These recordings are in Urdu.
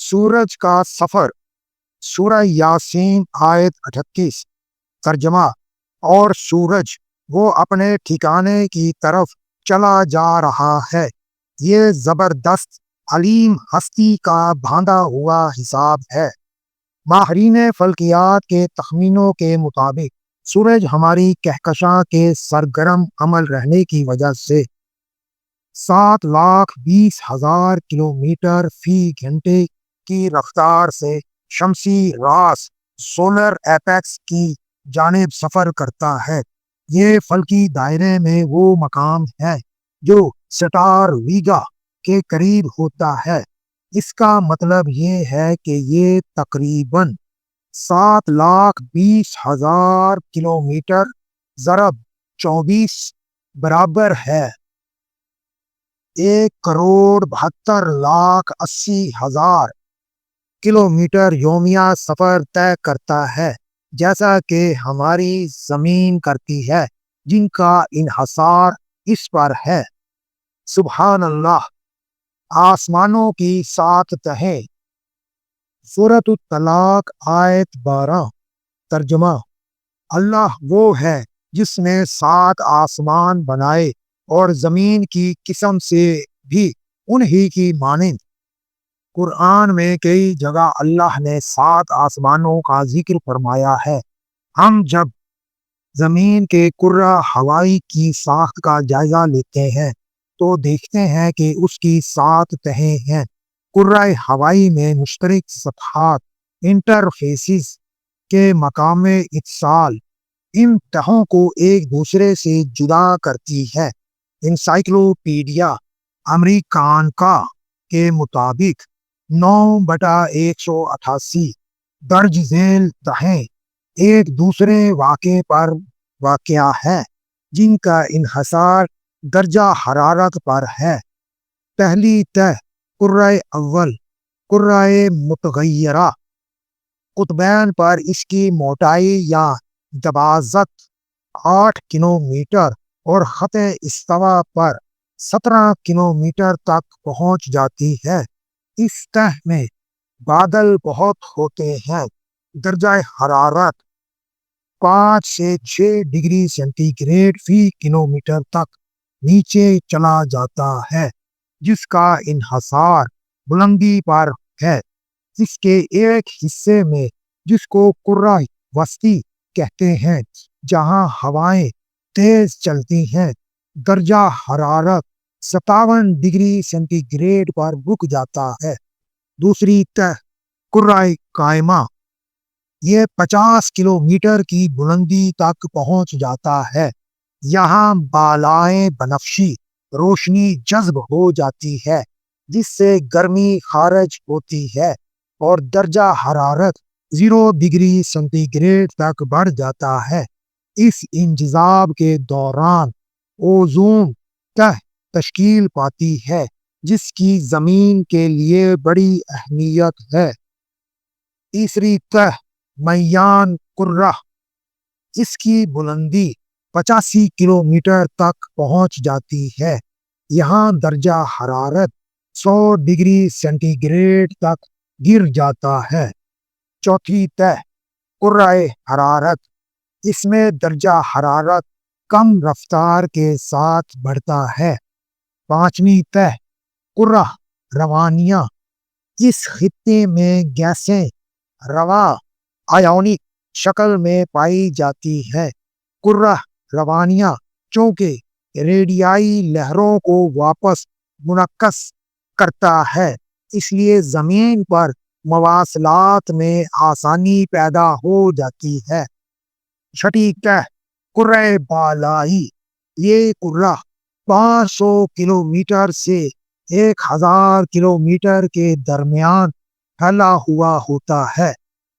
سورج کا سفر، سورہ یاسین آیت 38۔ ترجمہ: اور سورج وہ اپنے ٹھکانے کی طرف چلا جا رہا ہے، یہ زبردست علیم ہستی کا باندھا ہوا حساب ہے۔ ماہرین فلکیات کے تخمینوں کے مطابق سورج ہماری کہکشاں کے سرگرم عمل رہنے کی وجہ سے 7,20,000 کلومیٹر فی گھنٹے کی رفتار سے شمسی راس سولر ایپیکس کی جانب سفر کرتا ہے۔ یہ فلکی دائرے میں وہ مقام ہے جو سٹار ویگا کے قریب ہوتا ہے۔ اس کا مطلب یہ ہے کہ یہ تقریباً 7,20,000 کلومیٹر ضرب 24 برابر ہے 1,72,80,000 کلومیٹر یومیہ سفر طے کرتا ہے، جیسا کہ ہماری زمین کرتی ہے، جن کا انحصار اس پر ہے۔ سبحان اللہ۔ آسمانوں کی 7 تہیں۔ سورۃ الطلاق آیت 12۔ ترجمہ: اللہ وہ ہے جس نے 7 آسمان بنائے اور زمین کی قسم سے بھی انہی کی مانند۔ قرآن میں کئی جگہ اللہ نے 7 آسمانوں کا ذکر فرمایا ہے۔ ہم جب زمین کے کرہ ہوائی کی ساخت کا جائزہ لیتے ہیں تو دیکھتے ہیں کہ اس کی 7 تہیں ہیں۔ کرہ ہوائی میں مشترک سطحات انٹرفیسز کے مقام اتصال ان تہوں کو ایک دوسرے سے جدا کرتی ہے۔ انسائکلوپیڈیا امریکانکا کے مطابق 9/188 درج ذیل تہیں ایک دوسرے واقعے پر واقع ہے جن کا انحصار درجہ حرارت پر ہے۔ پہلی تہ کرہ اول، کرہ متغیرہ، قطبین پر اس کی موٹائی یا دباغت 8 کلومیٹر اور خط استوا پر 17 کلومیٹر تک پہنچ جاتی ہے۔ اس تہ میں بادل بہت ہوتے ہیں۔ درجہ حرارت 5 سے 6 ڈگری سینٹی گریڈ فی کلومیٹر تک نیچے چلا جاتا ہے، جس کا انحصار بلندی پر ہے۔ اس کے ایک حصے میں، جس کو کرہ وسطی کہتے ہیں، جہاں ہوائیں تیز چلتی ہیں، درجہ حرارت 57 ڈگری سینٹی گریڈ پر رک جاتا ہے۔ دوسری تہ کرہ کائمہ، یہ 50 کلومیٹر کی بلندی تک پہنچ جاتا ہے۔ یہاں بالائے بنفشی روشنی جذب ہو جاتی ہے، جس سے گرمی خارج ہوتی ہے اور درجہ حرارت 0 ڈگری سینٹی گریڈ تک بڑھ جاتا ہے۔ اس انجذاب کے دوران اوزون تہ تشکیل پاتی ہے، جس کی زمین کے لیے بڑی اہمیت ہے۔ تیسری تہ میان کرہ، اس کی بلندی 85 کلومیٹر تک پہنچ جاتی ہے۔ یہاں درجہ حرارت 100 ڈگری سینٹی گریڈ تک گر جاتا ہے۔ چوتھی تہ کرہ حرارت، اس میں درجہ حرارت کم رفتار کے ساتھ بڑھتا ہے۔ پانچویں تہ کرہ روانیہ، اس خطے میں گیسیں رواں آیونک شکل میں پائی جاتی ہیں۔ کرہ روانیہ چونکہ ریڈیائی لہروں کو واپس منعکس کرتا ہے، اس لیے زمین پر مواصلات میں آسانی پیدا ہو جاتی ہے۔ چھٹی تہ کرہ بالائی، یہ کرہ 500 کلومیٹر سے 1,000 کلومیٹر کے درمیان پھیلا ہوا ہوتا ہے۔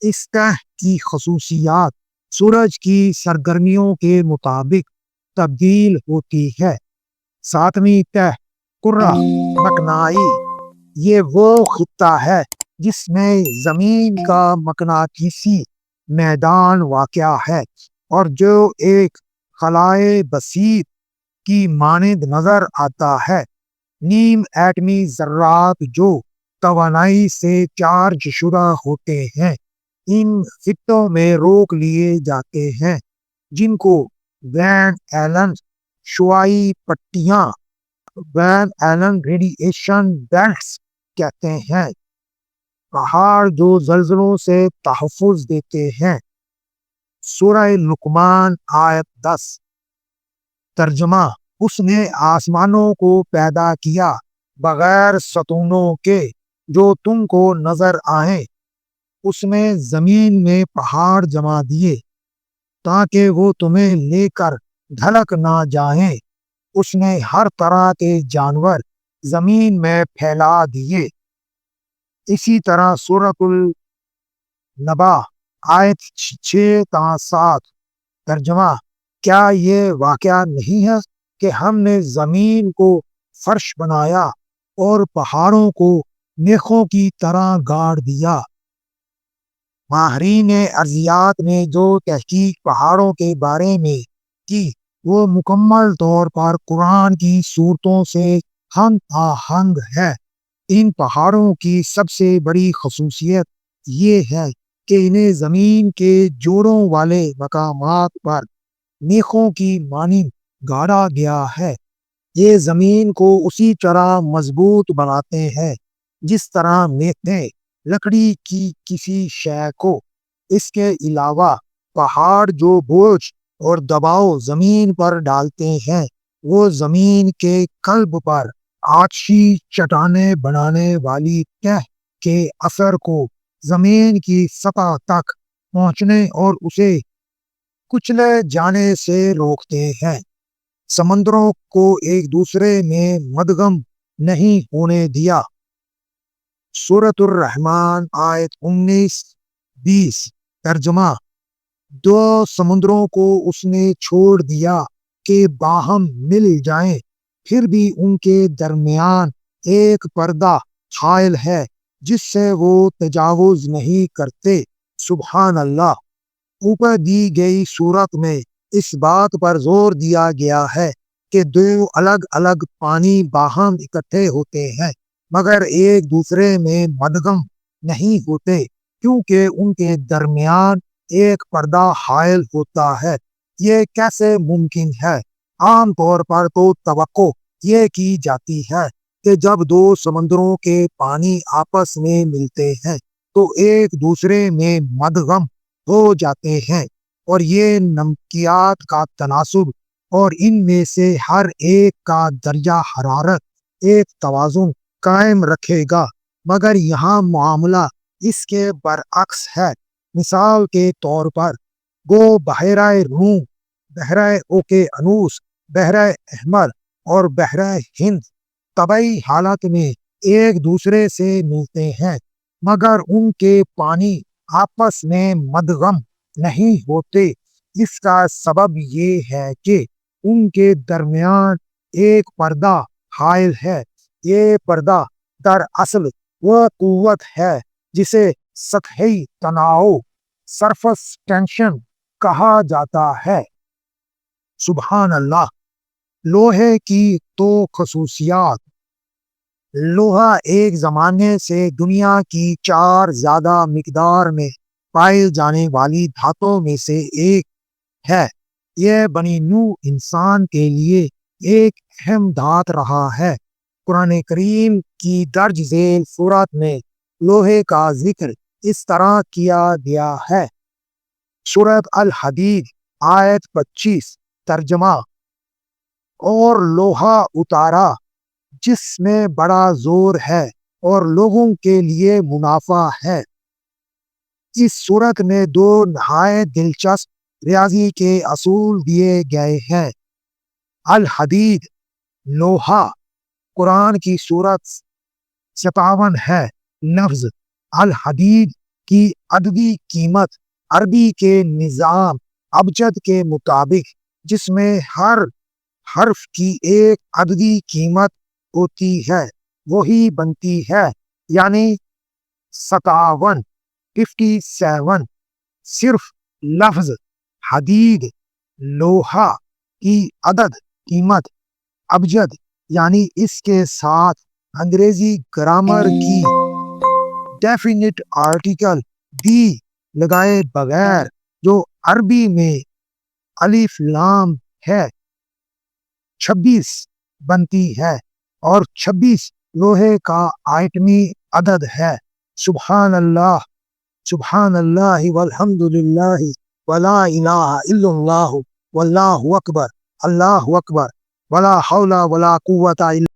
اس تہ کی خصوصیات سورج کی سرگرمیوں کے مطابق تبدیل ہوتی ہے۔ ساتویں تہ کرہ مکنائی، یہ وہ خطہ ہے جس میں زمین کا مقناطیسی میدان واقع ہے اور جو ایک خلائے بسیط کی مانند نظر آتا ہے۔ نیم ایٹمی ذرات جو توانائی سے چارج شدہ ہوتے ہیں، ان خطوں میں روک لیے جاتے ہیں جن کو وین ایلن شعاعی پٹیاں، وین ایلن ریڈیئیشن بیلٹس کہتے ہیں، پہاڑ جو زلزلوں سے تحفظ دیتے ہیں۔ سورہ لقمان آیت 10۔ ترجمہ: اس نے آسمانوں کو پیدا کیا بغیر ستونوں کے جو تم کو نظر آئیں، اس نے زمین میں پہاڑ جما دیے تاکہ وہ تمہیں لے کر ڈھلک نہ جائیں، اس نے ہر طرح کے جانور زمین میں پھیلا دیے۔ اسی طرح سورۃ النبا آیت 6-7۔ ترجمہ: کیا یہ واقعہ نہیں ہے کہ ہم نے زمین کو فرش بنایا اور پہاڑوں کو میخوں کی طرح گاڑ دیا؟ ماہرین ارضیات نے جو تحقیق پہاڑوں کے بارے میں کی وہ مکمل طور پر قرآن کی صورتوں سے ہم آہنگ ہے۔ ان پہاڑوں کی سب سے بڑی خصوصیت یہ ہے کہ انہیں زمین کے جوڑوں والے مقامات پر میخوں کی مانند گاڑا گیا ہے۔ یہ زمین کو اسی طرح مضبوط بناتے ہیں جس طرح میخیں لکڑی کی کسی شے کو۔ اس کے علاوہ پہاڑ جو بوجھ اور دباؤ زمین پر ڈالتے ہیں وہ زمین کے قلب پر آتشی چٹانیں بنانے والی تہ کے اثر کو زمین کی سطح تک پہنچنے اور اسے کچلے جانے سے روکتے ہیں۔ سمندروں کو ایک دوسرے میں مدغم نہیں ہونے دیا۔ سورۃ الرحمن آیت 19-20۔ ترجمہ: دو سمندروں کو اس نے چھوڑ دیا کہ باہم مل جائیں، پھر بھی ان کے درمیان ایک پردہ حائل ہے جس سے وہ تجاوز نہیں کرتے۔ سبحان اللہ۔ اوپر دی گئی صورت میں اس بات پر زور دیا گیا ہے کہ دو الگ الگ پانی باہم اکٹھے ہوتے ہیں مگر ایک دوسرے میں مدغم نہیں ہوتے کیونکہ ان کے درمیان ایک پردہ حائل ہوتا ہے۔ یہ کیسے ممکن ہے؟ عام طور پر تو توقع یہ کی جاتی ہے کہ جب دو سمندروں کے پانی آپس میں ملتے ہیں تو ایک دوسرے میں مدغم ہو جاتے ہیں، اور یہ نمکیات کا تناسب اور ان میں سے ہر ایک کا درجہ حرارت ایک توازن قائم رکھے گا، مگر یہاں معاملہ اس کے برعکس ہے۔ مثال کے طور پر گو بحیرہ روم، بحیرہ اوقیانوس، بحیرہ احمر اور بحیرہ ہند طبعی حالت میں ایک دوسرے سے ملتے ہیں مگر ان کے پانی آپس میں مدغم نہیں ہوتے۔ اس کا سبب یہ ہے کہ ان کے درمیان ایک پردہ حائل ہے۔ یہ پردہ دراصل وہ قوت ہے جسے سطحی تناؤ، سرفس ٹینشن کہا جاتا ہے۔ سبحان اللہ۔ لوہے کی تو خصوصیات۔ لوہا ایک زمانے سے دنیا کی 4 زیادہ مقدار میں پائی جانے والی دھاتوں میں سے ایک ہے۔ یہ بنی نوع انسان کے لیے ایک اہم دھات رہا ہے۔ قرآن کریم کی درج ذیل سورت میں لوہے کا ذکر اس طرح کیا گیا ہے۔ سورۃ الحدید آیت 25۔ ترجمہ: اور لوہا اتارا جس میں بڑا زور ہے اور لوگوں کے لیے منافع ہے۔ اس صورت میں 2 نہایت دلچسپ ریاضی کے اصول دیے گئے ہیں۔ الحدید لوہا قرآن کی سورت 57 ہے۔ لفظ الحدید کی عددی قیمت عربی کے نظام ابجد کے مطابق جس میں ہر حرف کی ایک عددی قیمت ہوتی ہے وہی بنتی ہے، یعنی 57۔ صرف لفظ حدید لوہا کی عدد قیمت ابجد، یعنی اس کے ساتھ انگریزی گرامر کی ڈیفینٹ آرٹیکل دی لگائے بغیر جو عربی میں الف لام ہے 26 بنتی ہے اور 26 لوہے کا آئٹمی عدد ہے۔ سبحان اللہ والحمد للہ ولا الہ الا اللہ واللہ اکبر، اللہ اکبر، ولا حول ولا قوت الا